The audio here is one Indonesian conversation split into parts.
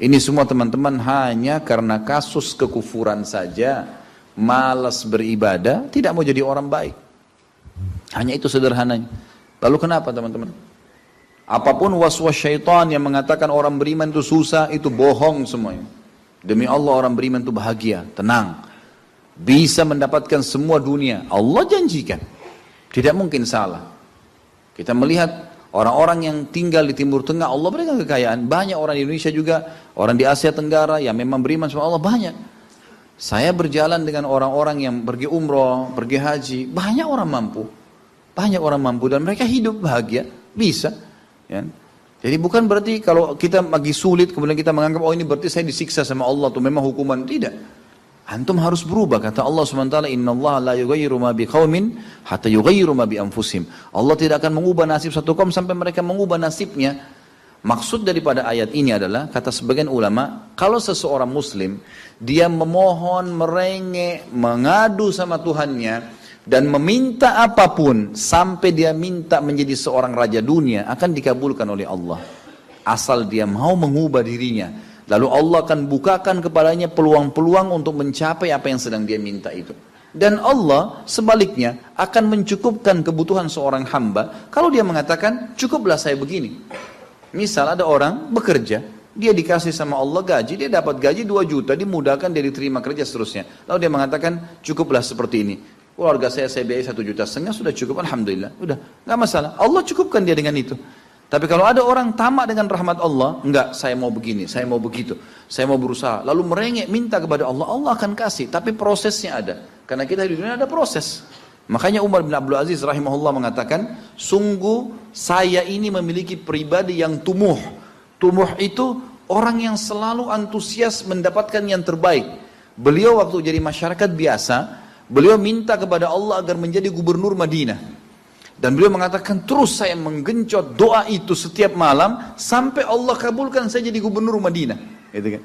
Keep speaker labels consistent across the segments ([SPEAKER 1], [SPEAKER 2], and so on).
[SPEAKER 1] Ini semua teman-teman hanya karena kasus kekufuran saja, malas beribadah, tidak mau jadi orang baik. Hanya itu sederhananya. Lalu kenapa teman-teman? Apapun waswas syaitan yang mengatakan orang beriman itu susah, itu bohong semuanya. Demi Allah orang beriman itu bahagia, tenang. Bisa mendapatkan semua dunia. Allah janjikan. Tidak mungkin salah. Kita melihat orang-orang yang tinggal di Timur Tengah, Allah berikan kekayaan. Banyak orang di Indonesia juga, orang di Asia Tenggara yang memang beriman sama Allah banyak. Saya berjalan dengan orang-orang yang pergi umroh, pergi haji, banyak orang mampu. Banyak orang mampu dan mereka hidup bahagia, bisa. Ya. Jadi bukan berarti kalau kita lagi sulit kemudian kita menganggap oh ini berarti saya disiksa sama Allah tuh memang hukuman, tidak. Antum harus berubah, kata Allah SWT, innallaha la yughayyiru ma biqaumin hatta yughayyiru ma bi anfusihim. Allah tidak akan mengubah nasib satu kaum sampai mereka mengubah nasibnya. Maksud daripada ayat ini adalah, kata sebagian ulama, kalau seseorang muslim dia memohon, merengek, mengadu sama Tuhannya dan meminta apapun sampai dia minta menjadi seorang raja dunia, akan dikabulkan oleh Allah asal dia mau mengubah dirinya. Lalu Allah akan bukakan kepadanya peluang-peluang untuk mencapai apa yang sedang dia minta itu. Dan Allah sebaliknya akan mencukupkan kebutuhan seorang hamba kalau dia mengatakan cukuplah saya begini. Misal ada orang bekerja, dia dikasih sama Allah gaji, dia dapat gaji 2 juta, dimudahkan dia diterima kerja seterusnya. Lalu dia mengatakan cukuplah seperti ini. Keluarga saya biayai 1,5 juta, sudah cukup, alhamdulillah, udah, nggak masalah. Allah cukupkan dia dengan itu. Tapi kalau ada orang tamak dengan rahmat Allah, enggak, saya mau begini, saya mau begitu, saya mau berusaha, lalu merengek minta kepada Allah, Allah akan kasih, tapi prosesnya ada. Karena kita di dunia ada proses. Makanya Umar bin Abdul Aziz rahimahullah mengatakan, sungguh saya ini memiliki pribadi yang tumuh. Tumuh itu orang yang selalu antusias mendapatkan yang terbaik. Beliau waktu jadi masyarakat biasa, beliau minta kepada Allah agar menjadi gubernur Madinah. Dan beliau mengatakan terus saya menggencot doa itu setiap malam sampai Allah kabulkan saya jadi gubernur Madinah. Gitu kan.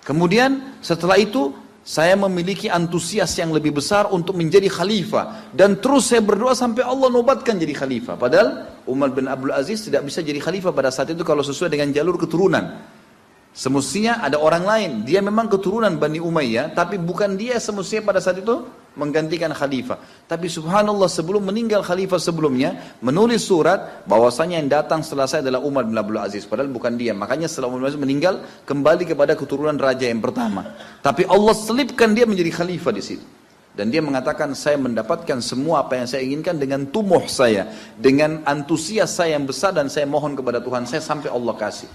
[SPEAKER 1] Kemudian setelah itu saya memiliki antusias yang lebih besar untuk menjadi khalifah. Dan terus saya berdoa sampai Allah nobatkan jadi khalifah. Padahal Umar bin Abdul Aziz tidak bisa jadi khalifah pada saat itu kalau sesuai dengan jalur keturunan. Semestinya ada orang lain. Dia memang keturunan Bani Umayyah, tapi bukan dia semestinya pada saat itu menggantikan khalifah. Tapi subhanallah sebelum meninggal khalifah sebelumnya menulis surat bahwasanya yang datang setelah saya adalah Umar bin Abdul Aziz, padahal bukan dia. Makanya setelah Umar bin Abdul Aziz meninggal kembali kepada keturunan raja yang pertama. Tapi Allah selipkan dia menjadi khalifah di situ. Dan dia mengatakan saya mendapatkan semua apa yang saya inginkan dengan tumuh saya, dengan antusias saya yang besar, dan saya mohon kepada Tuhan saya sampai Allah kasih.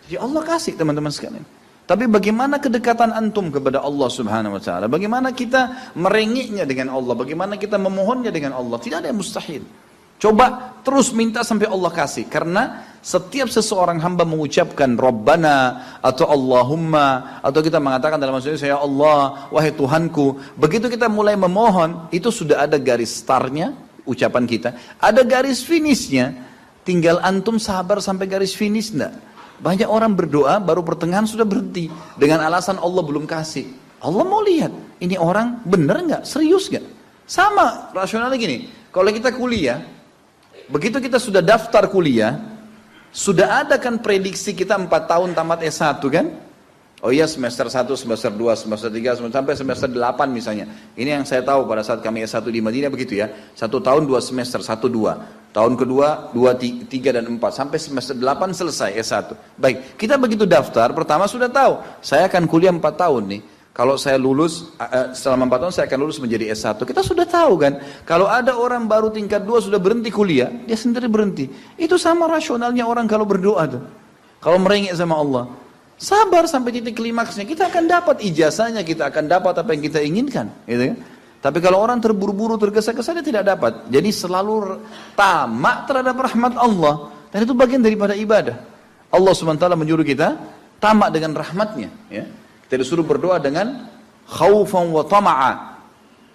[SPEAKER 1] Jadi Allah kasih teman-teman sekalian. Tapi bagaimana kedekatan antum kepada Allah subhanahu wa ta'ala? Bagaimana kita merengeknya dengan Allah? Bagaimana kita memohonnya dengan Allah? Tidak ada yang mustahil. Coba terus minta sampai Allah kasih. Karena setiap seseorang hamba mengucapkan Rabbana atau Allahumma, atau kita mengatakan dalam maksudnya ya Allah, wahai Tuhanku. Begitu kita mulai memohon, itu sudah ada garis startnya ucapan kita. Ada garis finishnya. Tinggal antum sabar sampai garis finish enggak? Banyak orang berdoa baru pertengahan sudah berhenti dengan alasan Allah belum kasih. Allah mau lihat ini orang benar nggak, serius nggak. Sama rasionalnya gini, kalau kita kuliah, begitu kita sudah daftar kuliah, sudah ada kan prediksi kita 4 tahun tamat S1 kan? Oh iya semester 1, semester 2, semester 3, sampai semester 8 misalnya. Ini yang saya tahu pada saat kami S1 di Madinah begitu ya. 1 tahun 2 semester, 1, 2. Tahun kedua 2, 3 dan 4. Sampai semester 8 selesai S1. Baik, kita begitu daftar, pertama sudah tahu. Saya akan kuliah 4 tahun nih. Kalau saya lulus, selama 4 tahun saya akan lulus menjadi S1. Kita sudah tahu kan. Kalau ada orang baru tingkat 2 sudah berhenti kuliah, dia sendiri berhenti. Itu sama rasionalnya orang kalau berdoa tuh. Kalau merengek sama Allah. Sabar sampai titik klimaksnya, kita akan dapat ijazahnya, kita akan dapat apa yang kita inginkan, gitu kan? Tapi kalau orang terburu-buru, tergesa-gesa, dia tidak dapat. Jadi selalu tamak terhadap rahmat Allah, dan itu bagian daripada ibadah. Allah SWT menyuruh kita tamak dengan rahmatnya. Ya. Kita disuruh berdoa dengan khaufan wa tama'a.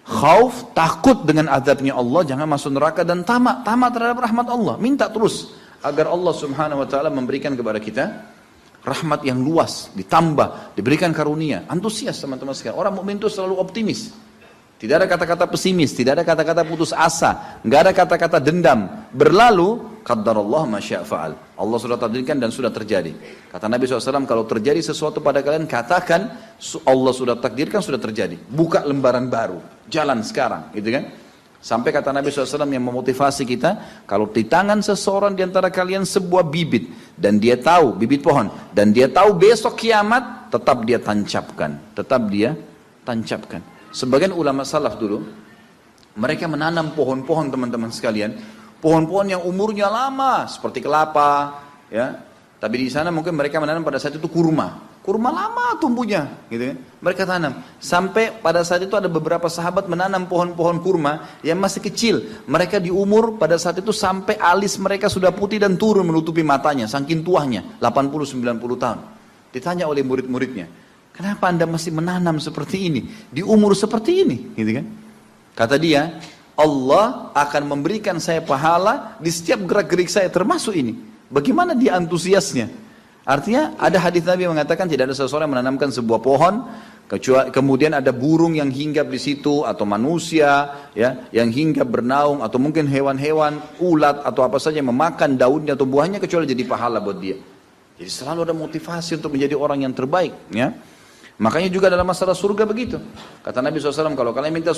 [SPEAKER 1] Khauf, takut dengan azabnya Allah, jangan masuk neraka, dan tamak terhadap rahmat Allah. Minta terus agar Allah Subhanahu Wa Taala memberikan kepada kita rahmat yang luas, ditambah, diberikan karunia. Antusias teman-teman sekalian. Orang mukmin itu selalu optimis. Tidak ada kata-kata pesimis, tidak ada kata-kata putus asa, nggak ada kata-kata dendam. Berlalu, Qaddarallah ma syaa fa'al. Allah sudah takdirkan dan sudah terjadi. Kata Nabi SAW, kalau terjadi sesuatu pada kalian, katakan Allah sudah takdirkan, sudah terjadi. Buka lembaran baru, jalan sekarang, gitu kan? Sampai kata Nabi SAW yang memotivasi kita, kalau di tangan seseorang di antara kalian sebuah bibit, dan dia tahu, bibit pohon, dan dia tahu besok kiamat, tetap dia tancapkan. Tetap dia tancapkan. Sebagian ulama salaf dulu, mereka menanam pohon-pohon teman-teman sekalian, pohon-pohon yang umurnya lama, seperti kelapa, ya. Tapi di sana mungkin mereka menanam pada saat itu kurma. Kurma lama tumbuhnya, gitu kan. Mereka tanam. Sampai pada saat itu ada beberapa sahabat menanam pohon-pohon kurma yang masih kecil. Mereka di umur pada saat itu sampai alis mereka sudah putih dan turun menutupi matanya, saking tuanya, 80-90 tahun. Ditanya oleh murid-muridnya, kenapa anda masih menanam seperti ini, di umur seperti ini, gitu kan. Kata dia, Allah akan memberikan saya pahala di setiap gerak-gerik saya, termasuk ini. Bagaimana dia antusiasnya? Artinya ada hadis Nabi mengatakan tidak ada seseorang yang menanamkan sebuah pohon, kemudian ada burung yang hinggap di situ, atau manusia ya yang hinggap bernaung, atau mungkin hewan-hewan, ulat atau apa saja yang memakan daunnya atau buahnya, kecuali jadi pahala buat dia. Jadi selalu ada motivasi untuk menjadi orang yang terbaik, ya. Makanya juga dalam masalah surga begitu. Kata Nabi SAW, kalau kalian minta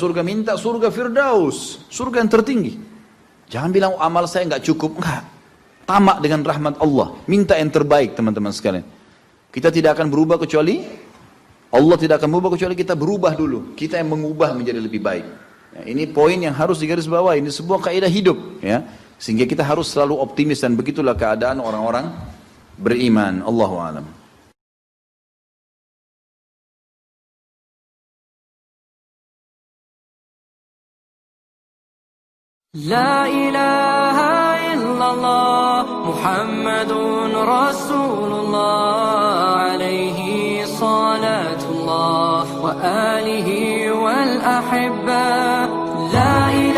[SPEAKER 1] surga Firdaus, surga yang tertinggi. Jangan bilang amal saya nggak cukup, enggak. Tamak dengan rahmat Allah, minta yang terbaik teman-teman sekalian. Kita tidak akan berubah kecuali Allah tidak akan berubah kecuali kita berubah dulu. Kita yang mengubah menjadi lebih baik. Ya, ini poin yang harus digarisbawahi. Ini sebuah kaidah hidup, ya. Sehingga kita harus selalu optimis, dan begitulah keadaan orang-orang beriman. Allahu a'lam.
[SPEAKER 2] لا إله إلا الله محمد رسول الله عليه صلاة الله وآله والأحبة لا إله